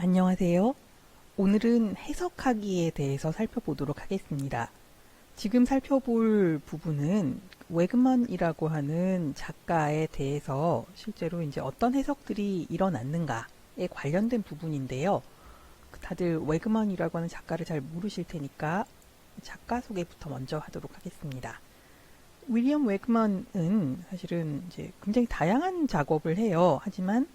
안녕하세요. 오늘은 해석하기에 대해서 살펴보도록 하겠습니다. 지금 살펴볼 부분은 웨그먼이라고 하는 작가에 대해서 실제로 이제 어떤 해석들이 일어났는가에 관련된 부분인데요. 다들 웨그먼이라고 하는 작가를 잘 모르실 테니까 작가 소개부터 먼저 하도록 하겠습니다. 윌리엄 웨그먼은 사실은 이제 굉장히 다양한 작업을 해요. 하지만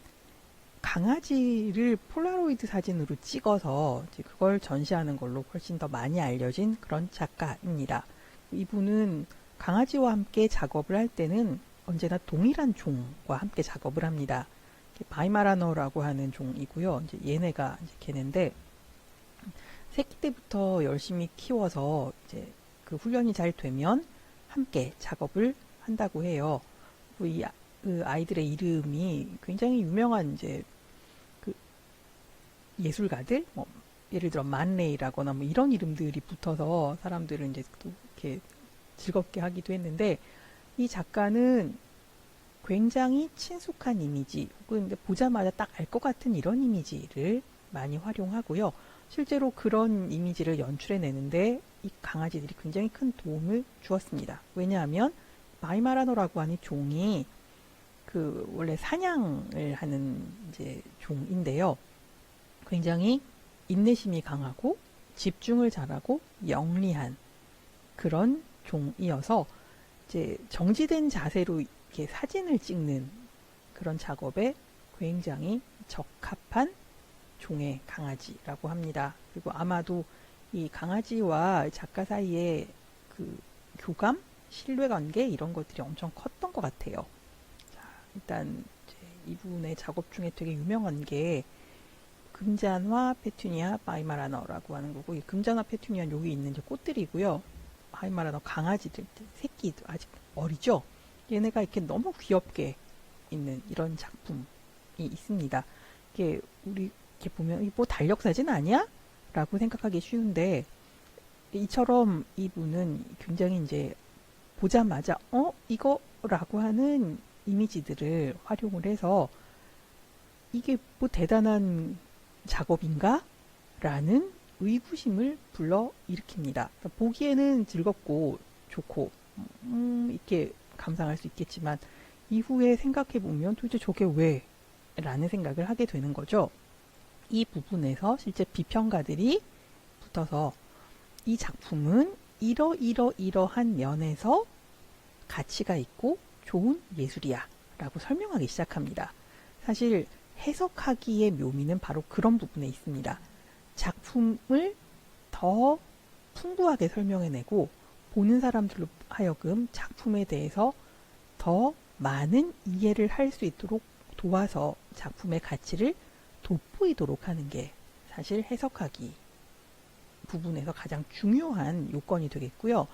강아지를 폴라로이드 사진으로 찍어서 그걸 전시하는 걸로 훨씬 더 많이 알려진 그런 작가입니다. 이분은 강아지와 함께 작업을 할 때는 언제나 동일한 종과 함께 작업을 합니다. 바이마라너라고 하는 종이고요. 이제 얘네가 이제 걔네인데 새끼 때부터 열심히 키워서 이제 그 훈련이 잘 되면 함께 작업을 한다고 해요. 그 아이들의 이름이 굉장히 유명한 이제 그 예술가들, 뭐 예를 들어 만레이라거나 뭐 이런 이름들이 붙어서 사람들은 이제 또 이렇게 즐겁게 하기도 했는데, 이 작가는 굉장히 친숙한 이미지 혹은 보자마자 딱 알 것 같은 이런 이미지를 많이 활용하고요. 실제로 그런 이미지를 연출해내는데 이 강아지들이 굉장히 큰 도움을 주었습니다. 왜냐하면 바이마라노라고 하는 종이 그 원래 사냥을 하는 이제 종인데요. 굉장히 인내심이 강하고 집중을 잘하고 영리한 그런 종이어서 이제 정지된 자세로 이렇게 사진을 찍는 그런 작업에 굉장히 적합한 종의 강아지라고 합니다. 그리고 아마도 이 강아지와 작가 사이에 그 교감, 신뢰관계 이런 것들이 엄청 컸던 것 같아요. 일단 이분의 작업 중에 되게 유명한 게 금잔화 페투니아 바이마라너라고 하는 거고, 이 금잔화 페투니아는 여기 있는 이제 꽃들이고요. 바이마라너 강아지들, 새끼도 아직 어리죠. 얘네가 이렇게 너무 귀엽게 있는 이런 작품이 있습니다. 이게 우리 이렇게 보면 이게 뭐 달력 사진 아니야? 라고 생각하기 쉬운데, 이처럼 이분은 굉장히 이제 보자마자 이거라고 하는 이미지들을 활용을 해서 이게 뭐 대단한 작업인가? 라는 의구심을 불러일으킵니다. 그러니까 보기에는 즐겁고 좋고 이렇게 감상할 수 있겠지만 이후에 생각해보면 도대체 저게 왜? 라는 생각을 하게 되는 거죠. 이 부분에서 실제 비평가들이 붙어서 이 작품은 이러한 면에서 가치가 있고 좋은 예술이야 라고 설명하기 시작합니다. 사실 해석하기의 묘미는 바로 그런 부분에 있습니다. 작품을 더 풍부하게 설명해내고 보는 사람들로 하여금 작품에 대해서 더 많은 이해를 할 수 있도록 도와서 작품의 가치를 돋보이도록 하는 게 사실 해석하기 부분에서 가장 중요한 요건이 되겠고요.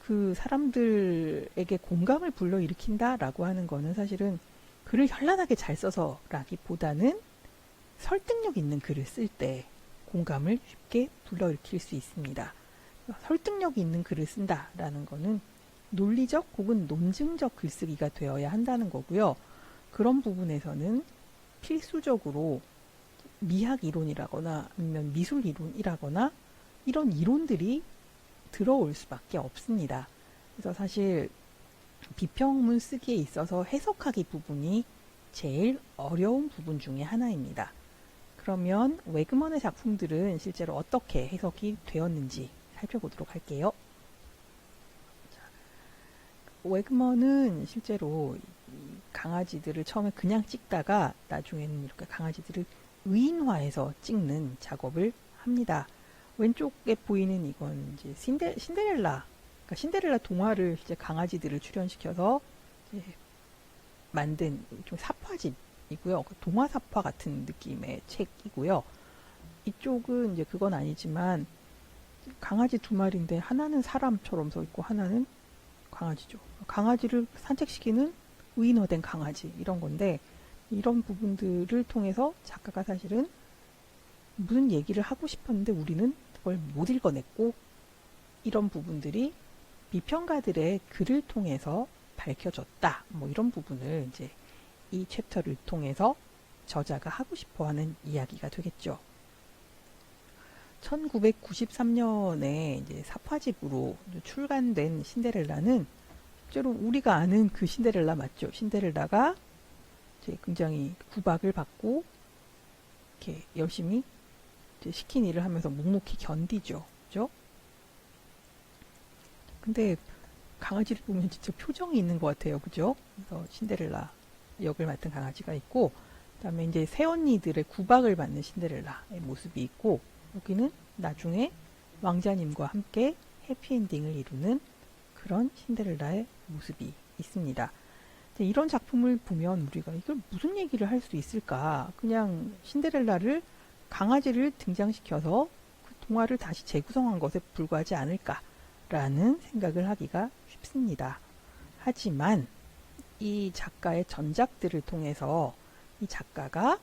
그 사람들에게 공감을 불러일으킨다라고 하는 거는 사실은 글을 현란하게 잘 써서라기보다는 설득력 있는 글을 쓸 때 공감을 쉽게 불러일으킬 수 있습니다. 설득력 있는 글을 쓴다라는 거는 논리적 혹은 논증적 글쓰기가 되어야 한다는 거고요. 그런 부분에서는 필수적으로 미학 이론이라거나 아니면 미술 이론이라거나 이런 이론들이 들어올 수밖에 없습니다. 그래서 사실 비평문 쓰기에 있어서 해석하기 부분이 제일 어려운 부분 중에 하나입니다. 그러면 웨그먼의 작품들은 실제로 어떻게 해석이 되었는지 살펴보도록 할게요. 웨그먼은 실제로 강아지들을 처음에 그냥 찍다가 나중에는 이렇게 강아지들을 의인화해서 찍는 작업을 합니다. 왼쪽에 보이는 이건 이제 신데렐라, 그러니까 신데렐라 동화를 이제 강아지들을 출연시켜서 이제 만든 좀 사파집이고요. 동화 사파 같은 느낌의 책이고요. 이쪽은 이제 그건 아니지만 강아지 두 마리인데 하나는 사람처럼 서 있고 하나는 강아지죠. 강아지를 산책시키는 의인화된 강아지 이런 건데, 이런 부분들을 통해서 작가가 사실은 무슨 얘기를 하고 싶었는데 우리는 그걸 못 읽어냈고, 이런 부분들이 비평가들의 글을 통해서 밝혀졌다. 뭐 이런 부분을 이제 이 챕터를 통해서 저자가 하고 싶어 하는 이야기가 되겠죠. 1993년에 이제 사파집으로 출간된 신데렐라는 실제로 우리가 아는 그 신데렐라 맞죠? 신데렐라가 이제 굉장히 구박을 받고 이렇게 열심히 이제 시킨 일을 하면서 묵묵히 견디죠. 그죠? 근데 강아지를 보면 진짜 표정이 있는 것 같아요. 그죠? 그래서 신데렐라 역을 맡은 강아지가 있고, 그다음에 이제 새언니들의 구박을 받는 신데렐라의 모습이 있고, 여기는 나중에 왕자님과 함께 해피엔딩을 이루는 그런 신데렐라의 모습이 있습니다. 이런 작품을 보면 우리가 이걸 무슨 얘기를 할 수 있을까? 그냥 신데렐라를 강아지를 등장시켜서 그 동화를 다시 재구성한 것에 불과하지 않을까라는 생각을 하기가 쉽습니다. 하지만 이 작가의 전작들을 통해서 이 작가가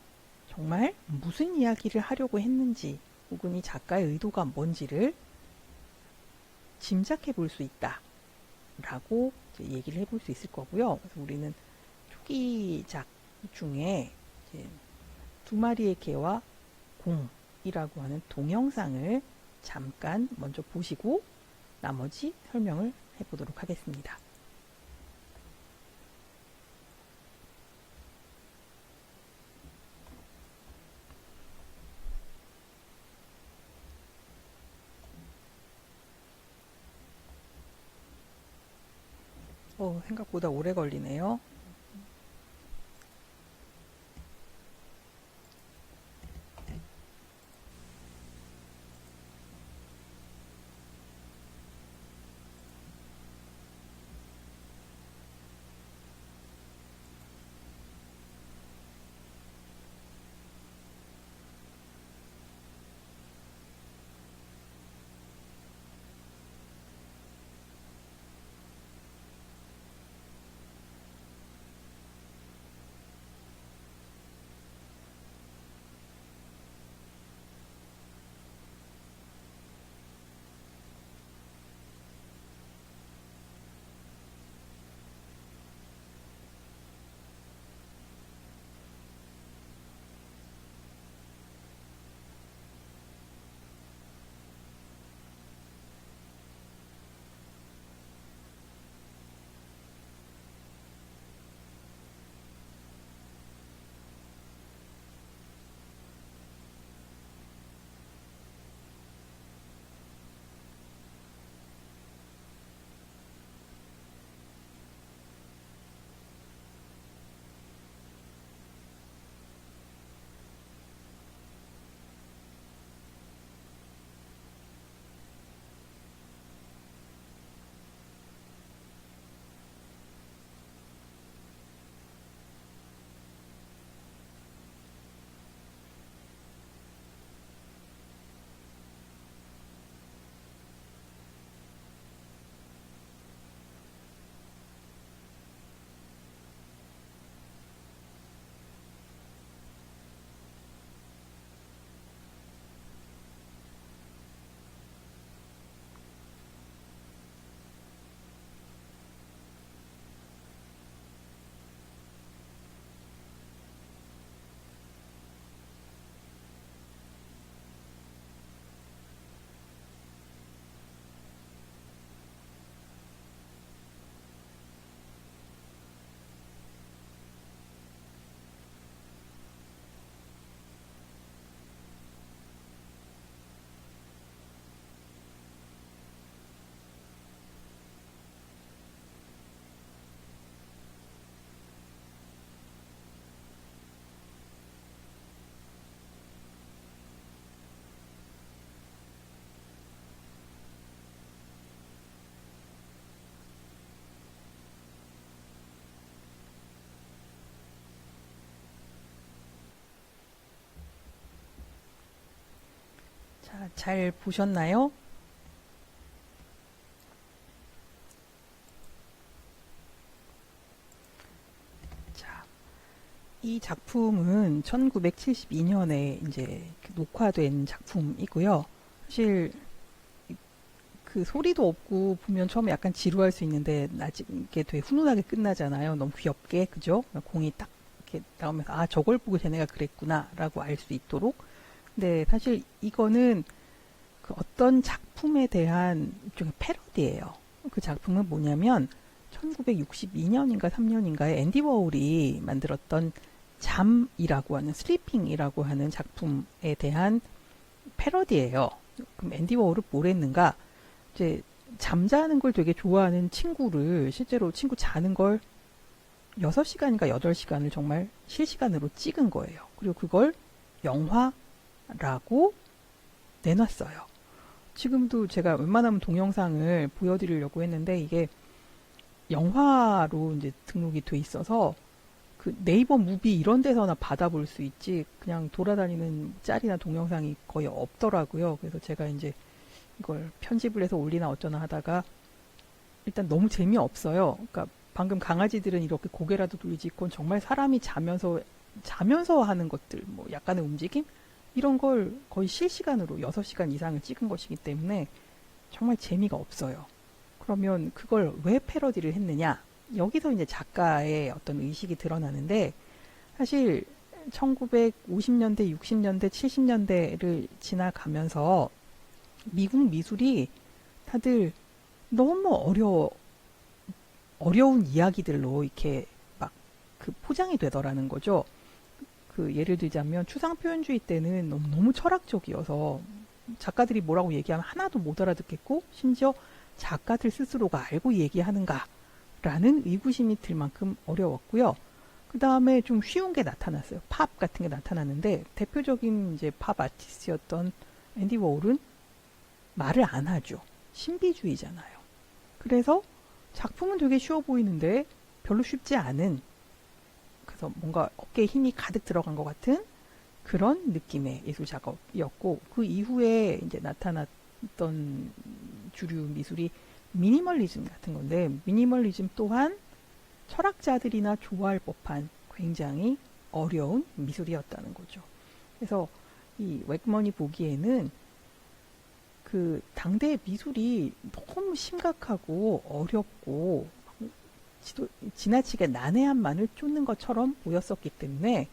정말 무슨 이야기를 하려고 했는지 혹은 이 작가의 의도가 뭔지를 짐작해 볼 수 있다 라고 얘기를 해볼 수 있을 거고요. 그래서 우리는 초기작 중에 이제 두 마리의 개와 공이라고 하는 동영상을 잠깐 먼저 보시고 나머지 설명을 해보도록 하겠습니다. 생각보다 오래 걸리네요. 자, 잘 보셨나요? 자, 이 작품은 1972년에 이제 녹화된 작품이고요. 사실 그 소리도 없고 보면 처음에 약간 지루할 수 있는데 나중에 되게 훈훈하게 끝나잖아요. 너무 귀엽게, 그죠? 공이 딱 이렇게 나오면서 아, 저걸 보고 쟤네가 그랬구나라고 알 수 있도록. 근데 사실 이거는 그 어떤 작품에 대한 일종의 패러디예요. 그 작품은 뭐냐면 1962년인가 3년인가에 앤디 워홀이 만들었던 잠이라고 하는 슬리핑이라고 하는 작품에 대한 패러디예요. 그럼 앤디 워홀은 뭘 했는가? 이제 잠자는 걸 되게 좋아하는 친구를 실제로 친구 자는 걸 6시간인가 8시간을 정말 실시간으로 찍은 거예요. 그리고 그걸 영화라고 내놨어요. 지금도 제가 웬만하면 동영상을 보여드리려고 했는데 이게 영화로 이제 등록이 돼 있어서 그 네이버 무비 이런 데서나 받아볼 수 있지 그냥 돌아다니는 짤이나 동영상이 거의 없더라고요. 그래서 제가 이제 이걸 편집을 해서 올리나 어쩌나 하다가 일단 너무 재미없어요. 그러니까 방금 강아지들은 이렇게 고개라도 돌리지 그건 정말 사람이 자면서 하는 것들 뭐 약간의 움직임 이런 걸 거의 실시간으로 6시간 이상을 찍은 것이기 때문에 정말 재미가 없어요. 그러면 그걸 왜 패러디를 했느냐? 여기서 이제 작가의 어떤 의식이 드러나는데 사실 1950년대, 60년대, 70년대를 지나가면서 미국 미술이 다들 너무 어려운 이야기들로 이렇게 막 그 포장이 되더라는 거죠. 그 예를 들자면 추상표현주의 때는 너무 철학적이어서 작가들이 뭐라고 얘기하면 하나도 못 알아듣겠고 심지어 작가들 스스로가 알고 얘기하는가 라는 의구심이 들 만큼 어려웠고요. 그 다음에 좀 쉬운 게 나타났어요. 팝 같은 게 나타났는데 대표적인 이제 팝 아티스트였던 앤디 워홀은 말을 안 하죠. 신비주의잖아요. 그래서 작품은 되게 쉬워 보이는데 별로 쉽지 않은 그래서 뭔가 어깨에 힘이 가득 들어간 것 같은 그런 느낌의 예술 작업이었고 그 이후에 이제 나타났던 주류 미술이 미니멀리즘 같은 건데 미니멀리즘 또한 철학자들이나 좋아할 법한 굉장히 어려운 미술이었다는 거죠. 그래서 이 웩먼이 보기에는 그 당대의 미술이 너무 심각하고 어렵고 지나치게 난해함만을 쫓는 것처럼 보였었기 때문에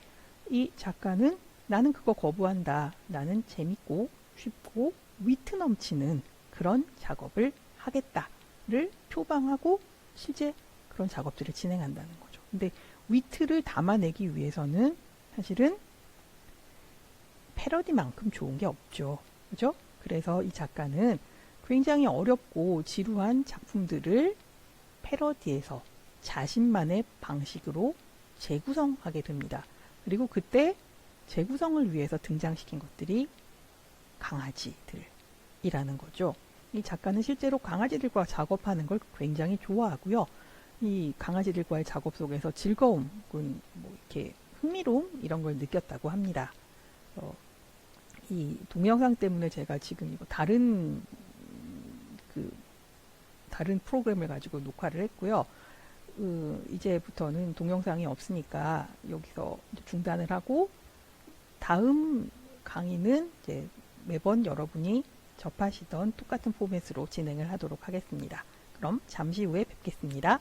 이 작가는 나는 그거 거부한다. 나는 재밌고 쉽고 위트 넘치는 그런 작업을 하겠다를 표방하고 실제 그런 작업들을 진행한다는 거죠. 근데 위트를 담아내기 위해서는 사실은 패러디만큼 좋은 게 없죠. 그죠? 그래서 이 작가는 굉장히 어렵고 지루한 작품들을 패러디해서 자신만의 방식으로 재구성하게 됩니다. 그리고 그때 재구성을 위해서 등장시킨 것들이 강아지들이라는 거죠. 이 작가는 실제로 강아지들과 작업하는 걸 굉장히 좋아하고요. 이 강아지들과의 작업 속에서 즐거움, 뭐 이렇게 흥미로움 이런 걸 느꼈다고 합니다. 이 동영상 때문에 제가 지금 이거 다른 프로그램을 가지고 녹화를 했고요. 이제부터는 동영상이 없으니까 여기서 중단을 하고 다음 강의는 이제 매번 여러분이 접하시던 똑같은 포맷으로 진행을 하도록 하겠습니다. 그럼 잠시 후에 뵙겠습니다.